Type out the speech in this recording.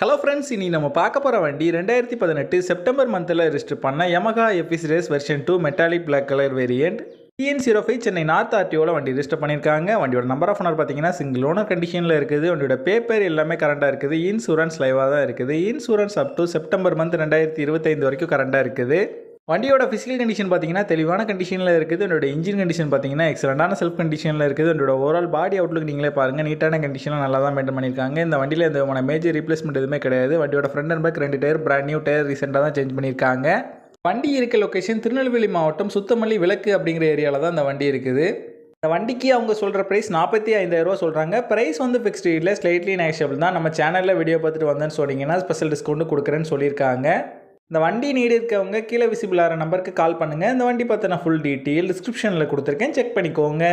Hello friends, இனி நம்ம பார்க்க போகிற வண்டி 2018 செப்டம்பர் மந்தில் ரிஜிஸ்டர் பண்ண Yamaha FS Race version 2 metallic black colour variant TN05 Chennai north ஆர்டிஓவில் வண்டி ரிஜிஸ்டர் பண்ணியிருக்காங்க. வண்டியோட நம்பர் ஆஃப் ஓனர் பார்த்தீங்கன்னா சிங்கிள் ஓனர் கண்டிஷனில் இருக்குது. வண்டியோட பேப்பர் எல்லாமே கரண்டாக இருக்குது. இன்சூரன்ஸ் லைவாக தான் இருக்குது. Insurance up to September month 2025 வரைக்கும் கரண்டாக இருக்குது. வண்டியோட ஃபிசிக்கல் கண்டிஷன் பார்த்தீங்கன்னா தெளிவான கண்டிஷனில் இருக்குது. என்னோட இன்ஜின் கண்டிஷன் பார்த்தீங்கன்னா எக்ஸலண்டான செல்ஃப் கண்டிஷனில் இருக்குது. என்னோட ஓவரால் பாடி அவுட்லுக் நீங்களே பாருங்கள், நீட்டான கண்டிஷனில் நல்லா தான் மெயின்டைன் பண்ணியிருக்காங்க. இந்த வண்டியில் எந்த விதமான மேஜர் ரீப்ளேஸ்மெண்ட் எதுவுமே கிடையாது. வண்டியோட front and back 2 tyre brand new tyre ரீசெண்டாக தான் சேஞ்ச் பண்ணியிருக்காங்க. வண்டி இருக்க லொக்கேஷன் திருநெல்வேலி மாவட்டம் சுத்தமல்லி விளக்கு அப்படிங்கிற ஏரியாவில் தான் இந்த வண்டி இருக்குது. இந்த வண்டிக்கு அவங்க சொல்கிற ப்ரைஸ் 45,000 சொல்கிறாங்க. ப்ரைஸ் வந்து ஃபிக்ஸ்டு இல்லை, ஸ்லைட்லி நெகோஷியபிள் தான். நம்ம சேனலில் வீடியோ பார்த்துட்டு வந்தேன்னு சொன்னீங்கன்னா ஸ்பெஷல் டிஸ்கவுண்ட் கொடுக்குறேன்னு சொல்லியிருக்காங்க. இந்த வண்டி நீடு இருக்கவங்க கீழே விசிபிள் ஆகிற நம்பருக்கு கால் பண்ணுங்கள். இந்த வண்டி பார்த்தினா ஃபுல் டீட்டெயில் டிஸ்கிரிப்ஷனில் கொடுத்துருக்கேன், செக் பண்ணிக்கோங்க.